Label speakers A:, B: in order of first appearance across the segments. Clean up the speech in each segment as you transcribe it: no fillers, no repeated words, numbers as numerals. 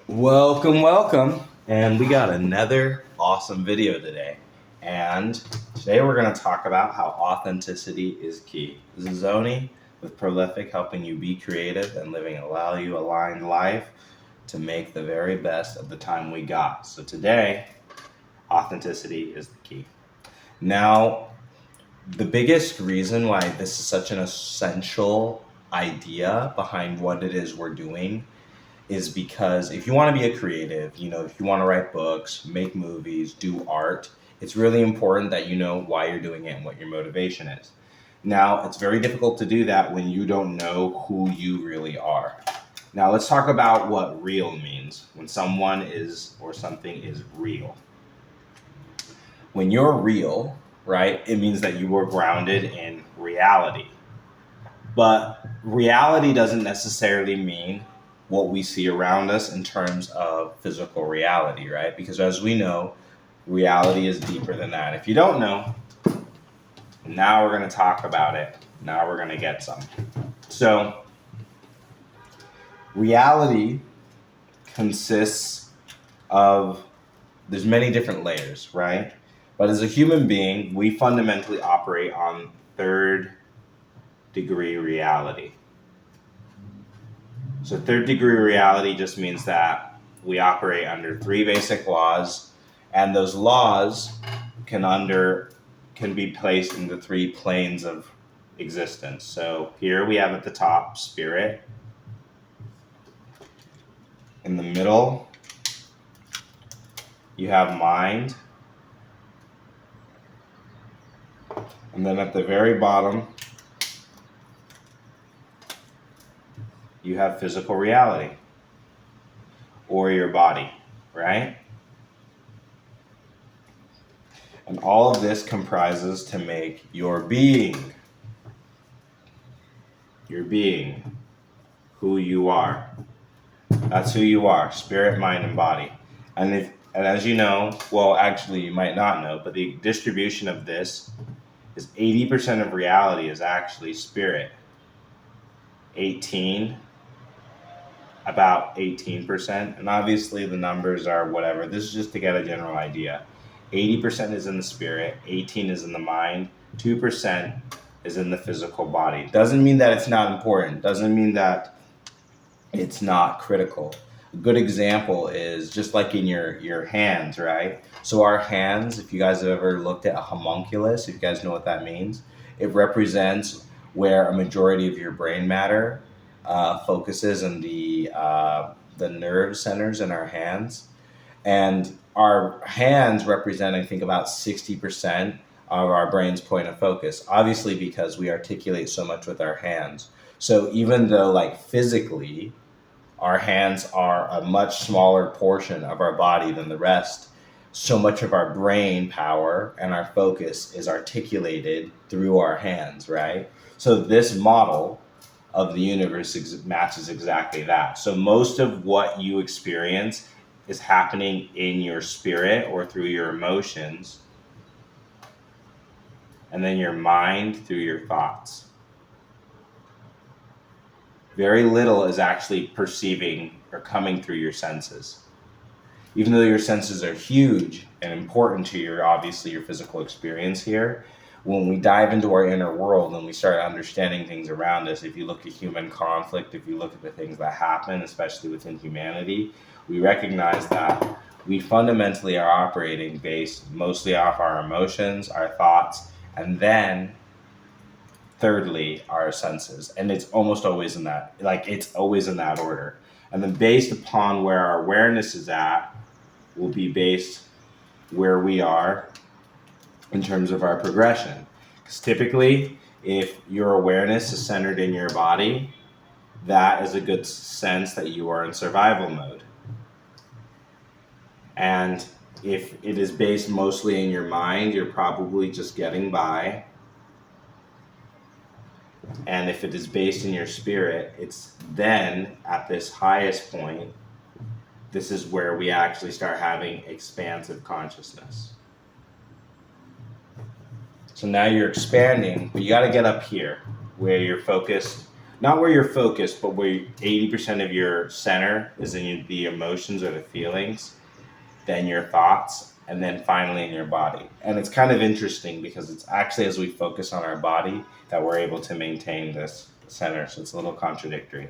A: Welcome. And we got another awesome video today. And today we're going to talk about how authenticity is key. This is Zoni with Pro-Lit-Fic, helping you be creative and living a value-aligned life to make the very best of the time we got. So today, authenticity is the key. Now, the biggest reason why this is such an essential idea behind what it is we're doing is because if you want to be a creative, if you want to write books, make movies, do art, it's really important that you know why you're doing it and what your motivation is. Now, it's very difficult to do that when you don't know who you really are. Now, let's talk about what real means when someone is or something is real. When you're real, right, it means that you are grounded in reality. But reality doesn't necessarily mean what we see around us in terms of physical reality, right? Because as we know, reality is deeper than that. If you don't know, now we're going to talk about it. Now we're going to get some. So, reality consists of, there's many different layers, right? But as a human being, we fundamentally operate on third-degree reality. So third-degree reality just means that we operate under three basic laws, and those laws can be placed in the three planes of existence. So here we have at the top spirit. In the middle, you have mind. And then at the very bottom, you have physical reality, or your body, right? And all of this comprises to make your being, who you are. That's who you are, spirit, mind, and body. And as you know, well, actually you might not know, but the distribution of this is 80% of reality is actually spirit. About 18%, and obviously the numbers are whatever. This is just to get a general idea. 80% is in the spirit, 18% is in the mind, 2% is in the physical body. Doesn't mean that it's not important, doesn't mean that it's not critical. A good example is just like in your hands, right? So our hands, if you guys have ever looked at a homunculus, if you guys know what that means, it represents where a majority of your brain matter focuses on the nerve centers in our hands. And our hands represent, I think, about 60% of our brain's point of focus, obviously because we articulate so much with our hands. So even though like physically, our hands are a much smaller portion of our body than the rest, so much of our brain power and our focus is articulated through our hands, right? So this model of the universe matches exactly that. So most of what you experience is happening in your spirit or through your emotions, and then your mind through your thoughts. Very little is actually perceiving or coming through your senses. Even though your senses are huge and important to your physical experience here, when we dive into our inner world and we start understanding things around us, if you look at human conflict, if you look at the things that happen, especially within humanity, we recognize that we fundamentally are operating based mostly off our emotions, our thoughts, and then thirdly, our senses. And it's almost always in that, it's always in that order. And then based upon where our awareness is at, will be based where we are in terms of our progression. Because typically, if your awareness is centered in your body, that is a good sense that you are in survival mode. And if it is based mostly in your mind, you're probably just getting by. And if it is based in your spirit, it's then at this highest point, this is where we actually start having expansive consciousness. So now you're expanding, but you got to get up here where you're focused not where you're focused, but where 80% of your center is in the emotions or the feelings, then your thoughts, and then finally in your body. And it's kind of interesting because it's actually as we focus on our body that we're able to maintain this center. So it's a little contradictory,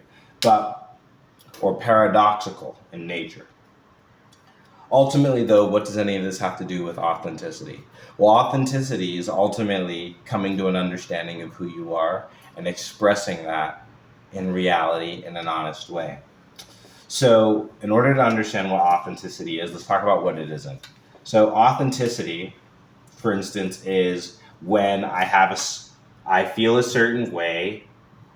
A: or paradoxical in nature. Ultimately, though, what does any of this have to do with authenticity? Well, authenticity is ultimately coming to an understanding of who you are and expressing that in reality in an honest way. So in order to understand what authenticity is, let's talk about what it isn't. So authenticity, for instance, is when I feel a certain way,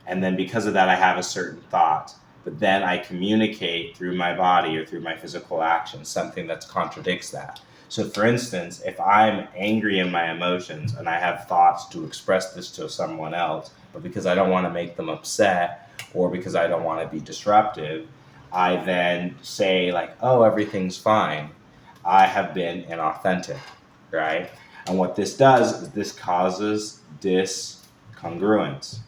A: and then because of that I have a certain thought, but then I communicate through my body or through my physical actions something that contradicts that. So for instance, if I'm angry in my emotions and I have thoughts to express this to someone else, but because I don't want to make them upset or because I don't want to be disruptive, I then say like, oh, everything's fine. I have been inauthentic, right? And what this does is this causes discongruence.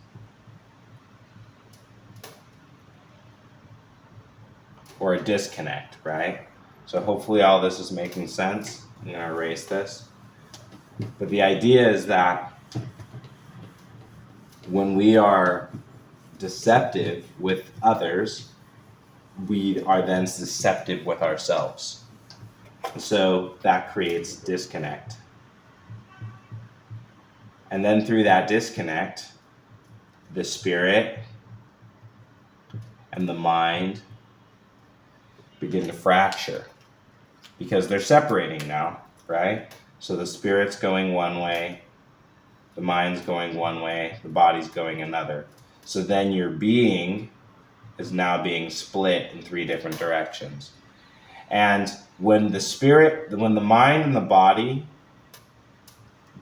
A: Or a disconnect, right? So hopefully all this is making sense. I'm going to erase this. But the idea is that when we are deceptive with others, we are then deceptive with ourselves. So that creates disconnect. And then through that disconnect, the spirit and the mind begin to fracture because they're separating now, right? So the spirit's going one way, the mind's going one way, the body's going another. So then your being is now being split in three different directions. And when the mind and the body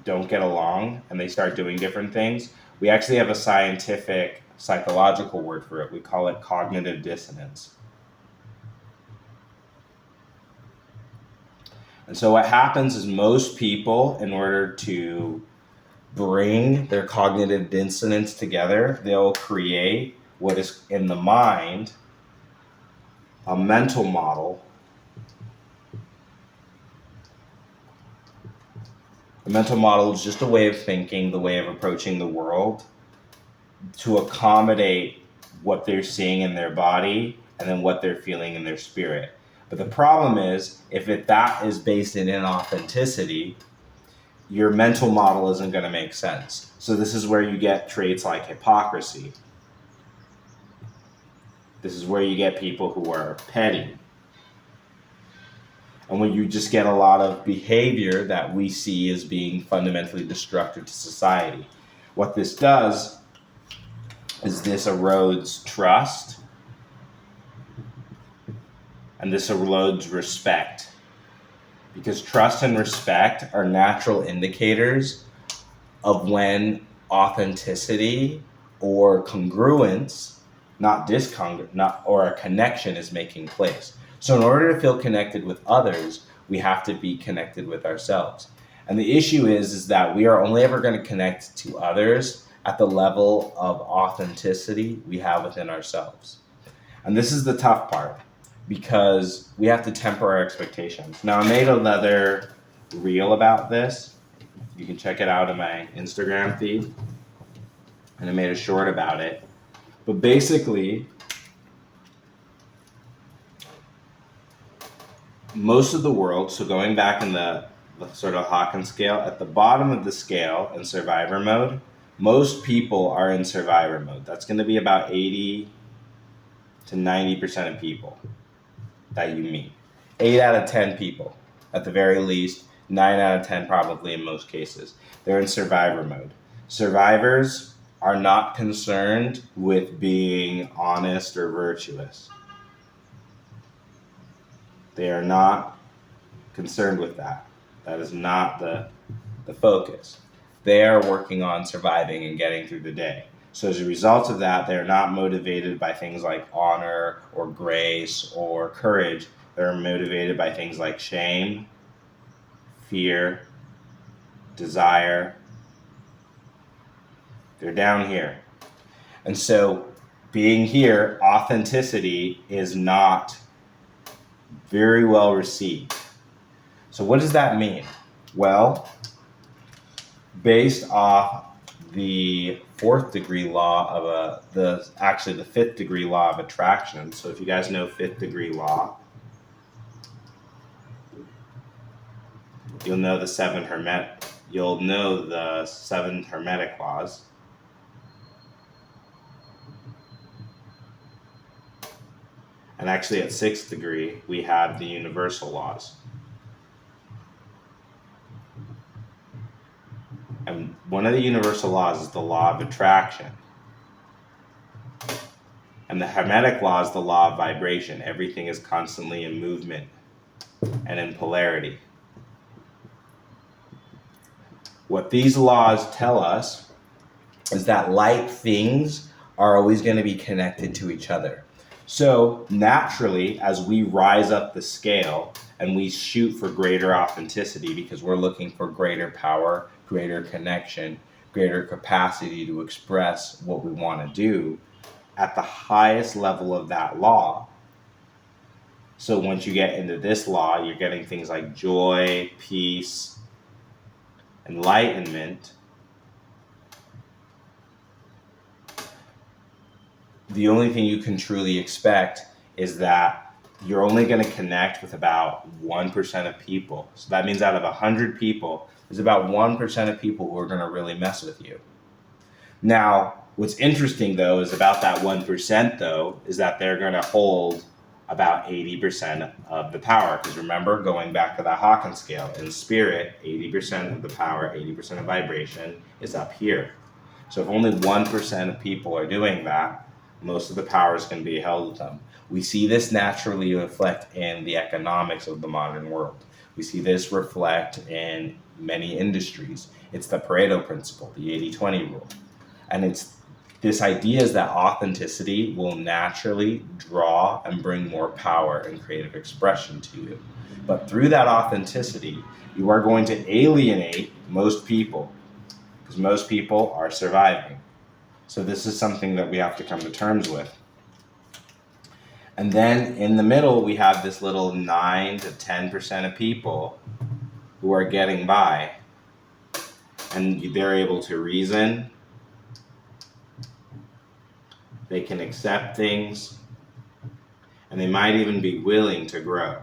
A: don't get along and they start doing different things, we actually have a scientific, psychological word for it. We call it cognitive dissonance. And so what happens is most people, in order to bring their cognitive dissonance together, they'll create what is in the mind a mental model. A mental model is just a way of thinking, the way of approaching the world to accommodate what they're seeing in their body and then what they're feeling in their spirit. But the problem is, if that is based in inauthenticity, your mental model isn't going to make sense. So this is where you get traits like hypocrisy. This is where you get people who are petty. And when you just get a lot of behavior that we see as being fundamentally destructive to society. What this does is this erodes trust, and this erodes respect. Because trust and respect are natural indicators of when authenticity or congruence, or a connection is making place. So in order to feel connected with others, we have to be connected with ourselves. And the issue is that we are only ever going to connect to others at the level of authenticity we have within ourselves. And this is the tough part, because we have to temper our expectations. Now, I made another reel about this. You can check it out in my Instagram feed. And I made a short about it. But basically, most of the world, so going back in the sort of Hawkins scale, at the bottom of the scale in survivor mode, most people are in survivor mode. That's going to be about 80 to 90% of people that you meet. 8 out of 10 people, at the very least, 9 out of 10 probably in most cases. They're in survivor mode. Survivors are not concerned with being honest or virtuous. They are not concerned with that. That is not the focus. They are working on surviving and getting through the day. So as a result of that, they're not motivated by things like honor or grace or courage. They're motivated by things like shame, fear, desire. They're down here. And so being here, authenticity is not very well received. So what does that mean? Well, based off the fourth degree law of the fifth degree law of attraction. So if you guys know fifth degree law, you'll know the seven hermetic laws. And actually at sixth degree, we have the universal laws. And one of the universal laws is the law of attraction. And the hermetic law is the law of vibration. Everything is constantly in movement and in polarity. What these laws tell us is that like things are always going to be connected to each other. So naturally, as we rise up the scale and we shoot for greater authenticity because we're looking for greater power, greater connection, greater capacity to express what we want to do at the highest level of that law. So once you get into this law, you're getting things like joy, peace, enlightenment. The only thing you can truly expect is that you're only going to connect with about 1% of people. So that means out of 100 people, there's about 1% of people who are going to really mess with you. Now, what's interesting though is about that 1% though, is that they're going to hold about 80% of the power. Because remember, going back to that Hawkins scale, in spirit, 80% of the power, 80% of vibration is up here. So if only 1% of people are doing that, most of the powers can be held with them. We see this naturally reflect in the economics of the modern world. We see this reflect in many industries. It's the Pareto principle, the 80-20 rule. And it's this idea is that authenticity will naturally draw and bring more power and creative expression to you. But through that authenticity, you are going to alienate most people because most people are surviving. So this is something that we have to come to terms with. And then in the middle, we have this little 9 to 10% of people who are getting by. And they're able to reason. They can accept things. And they might even be willing to grow.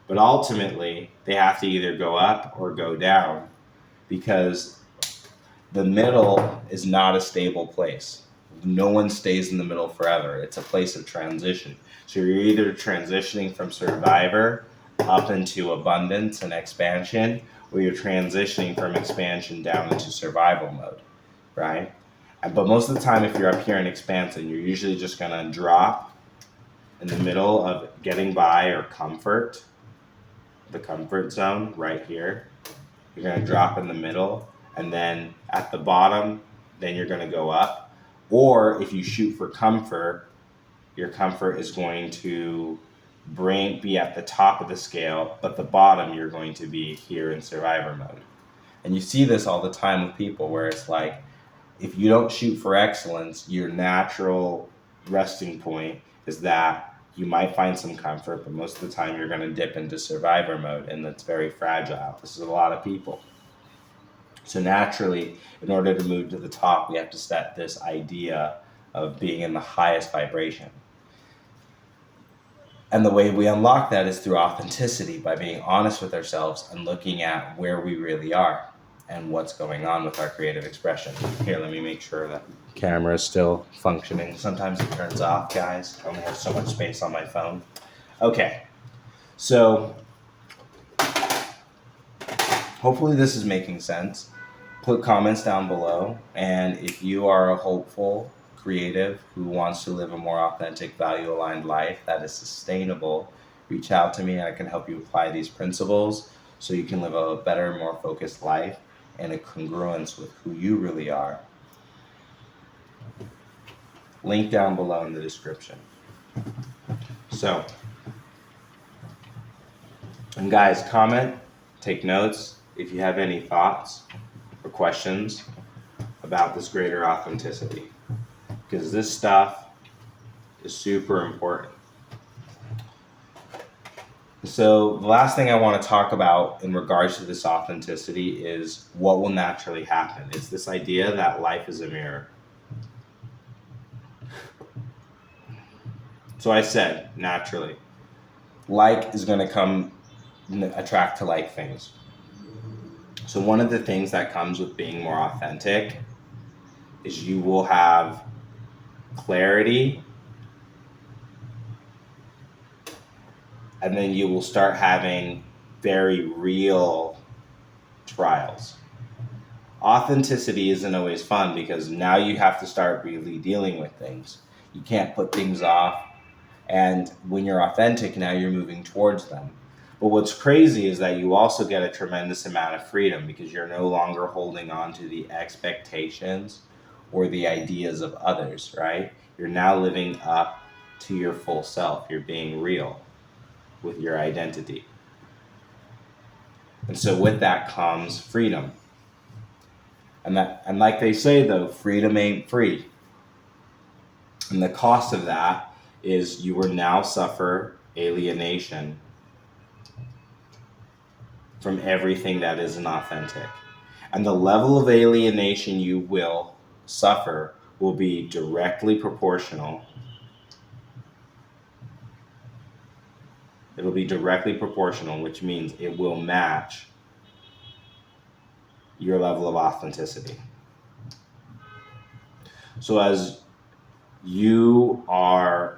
A: But ultimately, they have to either go up or go down because the middle is not a stable place. No one stays in the middle forever. It's a place of transition. So you're either transitioning from survivor up into abundance and expansion, or you're transitioning from expansion down into survival mode, right? But most of the time, if you're up here in expansion, you're usually just going to drop in the middle of getting by or comfort, the comfort zone right here. You're going to drop in the middle. And then at the bottom, then you're going to go up. Or if you shoot for comfort, your comfort is going to be at the top of the scale, but the bottom you're going to be here in survivor mode. And you see this all the time with people where it's like, if you don't shoot for excellence, your natural resting point is that you might find some comfort, but most of the time you're going to dip into survivor mode, and that's very fragile. This is a lot of people. So naturally, in order to move to the top, we have to set this idea of being in the highest vibration. And the way we unlock that is through authenticity, by being honest with ourselves and looking at where we really are and what's going on with our creative expression. Here, let me make sure that the camera is still functioning. Sometimes it turns off, guys. I only have so much space on my phone. Okay, so hopefully this is making sense. Put comments down below, and if you are a hopeful creative who wants to live a more authentic, value-aligned life that is sustainable, reach out to me and I can help you apply these principles so you can live a better, more focused life and a congruence with who you really are. Link down below in the description. So, and guys, comment, take notes if you have any thoughts or questions about this greater authenticity. because this stuff is super important. So the last thing I want to talk about in regards to this authenticity is what will naturally happen. It's this idea that life is a mirror. So I said, naturally, like is going to attract to like things. So one of the things that comes with being more authentic is you will have clarity, and then you will start having very real trials. Authenticity isn't always fun because now you have to start really dealing with things. You can't put things off. And when you're authentic, now you're moving towards them. But what's crazy is that you also get a tremendous amount of freedom because you're no longer holding on to the expectations or the ideas of others, right? You're now living up to your full self. You're being real with your identity. And so with that comes freedom. And like they say though, freedom ain't free. And the cost of that is you will now suffer alienation from everything that isn't authentic. And the level of alienation you will suffer will be directly proportional. It'll be directly proportional, which means it will match your level of authenticity. So as you are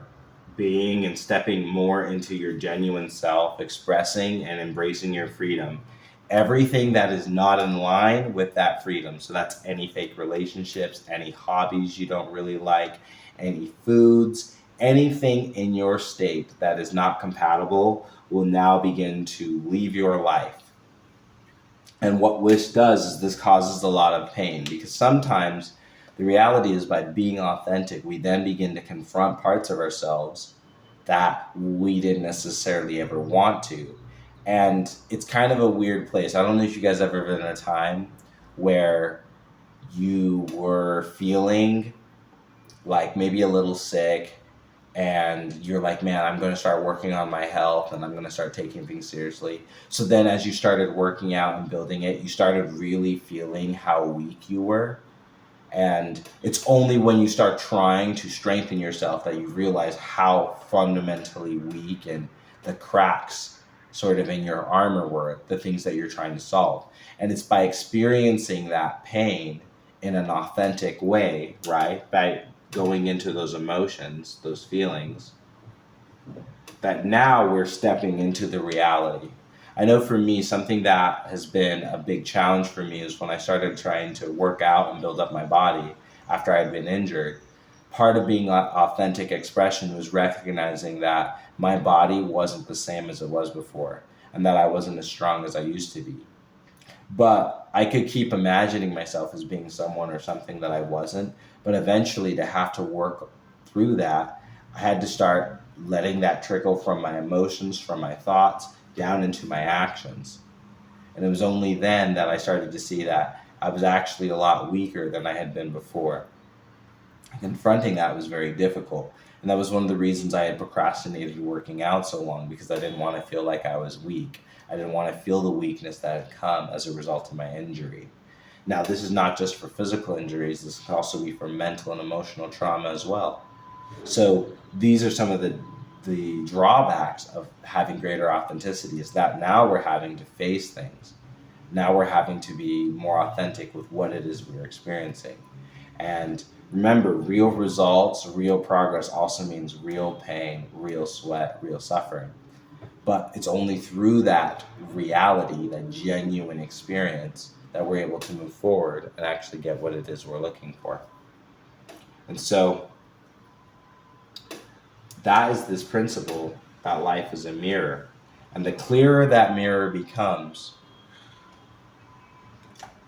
A: being and stepping more into your genuine self, expressing and embracing your freedom, everything that is not in line with that freedom, so that's any fake relationships, any hobbies you don't really like, any foods, anything in your state that is not compatible will now begin to leave your life. And what this does is this causes a lot of pain because sometimes the reality is by being authentic, we then begin to confront parts of ourselves that we didn't necessarily ever want to. And it's kind of a weird place. I don't know if you guys have ever been in a time where you were feeling like maybe a little sick and you're like, man, I'm going to start working on my health and I'm going to start taking things seriously. So then as you started working out and building it, you started really feeling how weak you were. And it's only when you start trying to strengthen yourself that you realize how fundamentally weak and the cracks sort of in your armor were, the things that you're trying to solve. And it's by experiencing that pain in an authentic way, right? By going into those emotions, those feelings, that now we're stepping into the reality. I know for me, something that has been a big challenge for me is when I started trying to work out and build up my body after I had been injured. Part of being authentic expression was recognizing that my body wasn't the same as it was before and that I wasn't as strong as I used to be. But I could keep imagining myself as being someone or something that I wasn't. But eventually, to have to work through that, I had to start letting that trickle from my emotions, from my thoughts, down into my actions. And it was only then that I started to see that I was actually a lot weaker than I had been before. Confronting that was very difficult. And that was one of the reasons I had procrastinated working out so long, because I didn't want to feel like I was weak. I didn't want to feel the weakness that had come as a result of my injury. Now, this is not just for physical injuries. This can also be for mental and emotional trauma as well. So these are some of the drawbacks of having greater authenticity, is that now we're having to face things. Now we're having to be more authentic with what it is we're experiencing. And remember, real results, real progress also means real pain, real sweat, real suffering. But it's only through that reality, that genuine experience, that we're able to move forward and actually get what it is we're looking for. And so that is this principle that life is a mirror. And the clearer that mirror becomes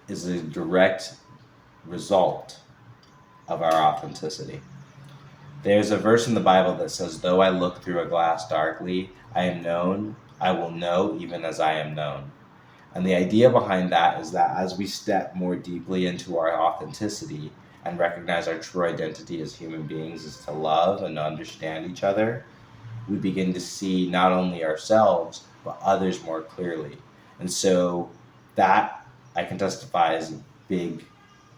A: is a direct result of our authenticity. There's a verse in the Bible that says, though I look through a glass darkly, I will know even as I am known. And the idea behind that is that as we step more deeply into our authenticity, and recognize our true identity as human beings is to love and understand each other, we begin to see not only ourselves, but others more clearly. And so that, I can testify, is a big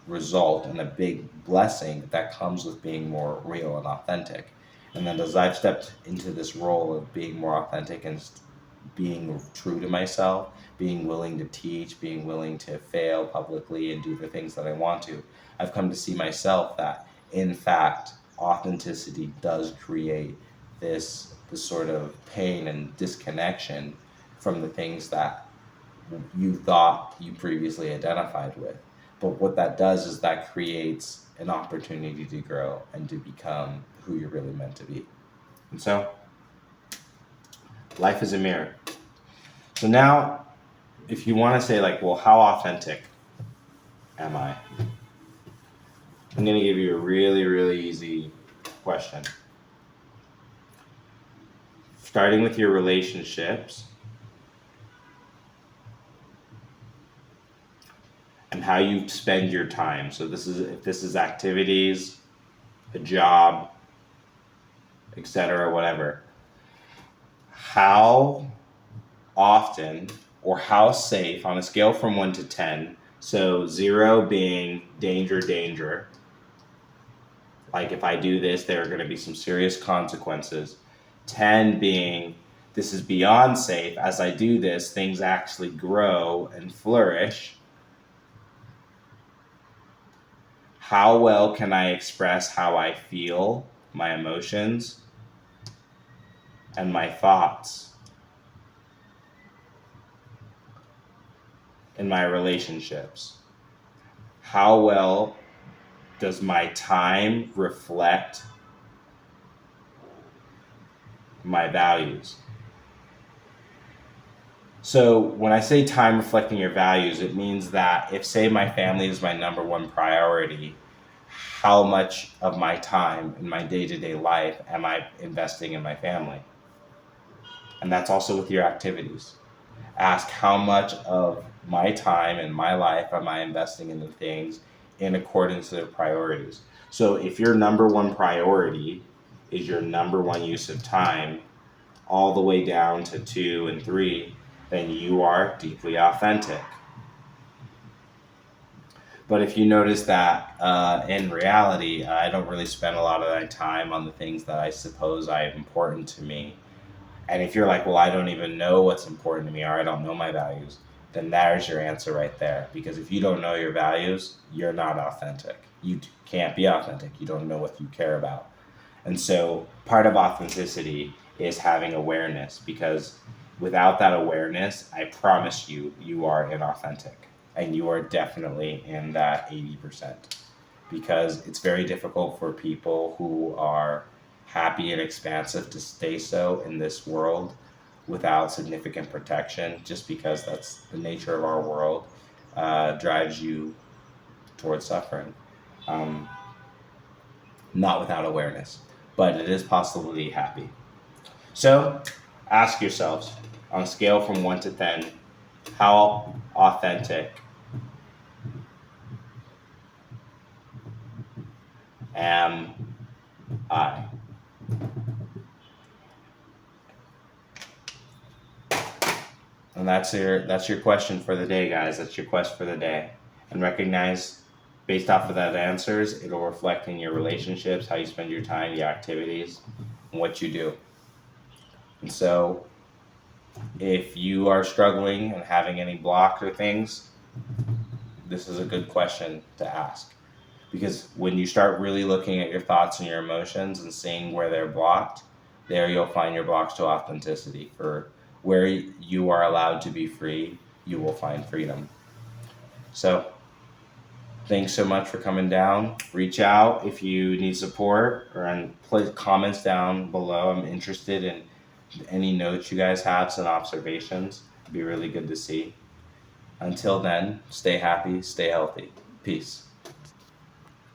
A: result and a big blessing that comes with being more real and authentic. And then as I've stepped into this role of being more authentic and being true to myself, being willing to teach, being willing to fail publicly and do the things that I want to, I've come to see myself that, in fact, authenticity does create this sort of pain and disconnection from the things that you thought you previously identified with. But what that does is that creates an opportunity to grow and to become who you're really meant to be. And so, life is a mirror. So now, if you want to say like, well, how authentic am I? I'm going to give you a really, really easy question. Starting with your relationships and how you spend your time. So if this is activities, a job, etc., whatever. How often or how safe, on a scale from 1 to 10, so 0 being danger, danger, like if I do this, there are going to be some serious consequences. 10 being this is beyond safe. As I do this, things actually grow and flourish. How well can I express how I feel, my emotions, and my thoughts in my relationships? How well does my time reflect my values? So when I say time reflecting your values, it means that if, say, my family is my number one priority, how much of my time in my day-to-day life am I investing in my family? And that's also with your activities. Ask how much of my time and my life am I investing in the things in accordance to their priorities. So if your number one priority is your number one use of time, all the way down to 2 and 3, then you are deeply authentic. But if you notice that in reality, I don't really spend a lot of my time on the things that I suppose are important to me. And if you're like, well, I don't even know what's important to me, or I don't know my values, then there's your answer right there. Because if you don't know your values, you're not authentic. You can't be authentic. You don't know what you care about. And so part of authenticity is having awareness, because without that awareness, I promise you, you are inauthentic. And you are definitely in that 80%. Because it's very difficult for people who are happy and expansive to stay so in this world without significant protection, just because that's the nature of our world, drives you towards suffering. Not without awareness, but it is possible to be happy. So ask yourselves, on a scale from 1 to 10, how authentic am I? And that's your question for the day, guys. That's your quest for the day. And recognize, based off of that answers, it'll reflect in your relationships, how you spend your time, your activities, and what you do. And so, if you are struggling and having any blocks or things, this is a good question to ask. Because when you start really looking at your thoughts and your emotions and seeing where they're blocked, there you'll find your blocks to authenticity. For where you are allowed to be free, you will find freedom. So, thanks so much for coming down. Reach out if you need support, or place comments down below. I'm interested in any notes you guys have, some observations. It'd be really good to see. Until then, stay happy, stay healthy. Peace.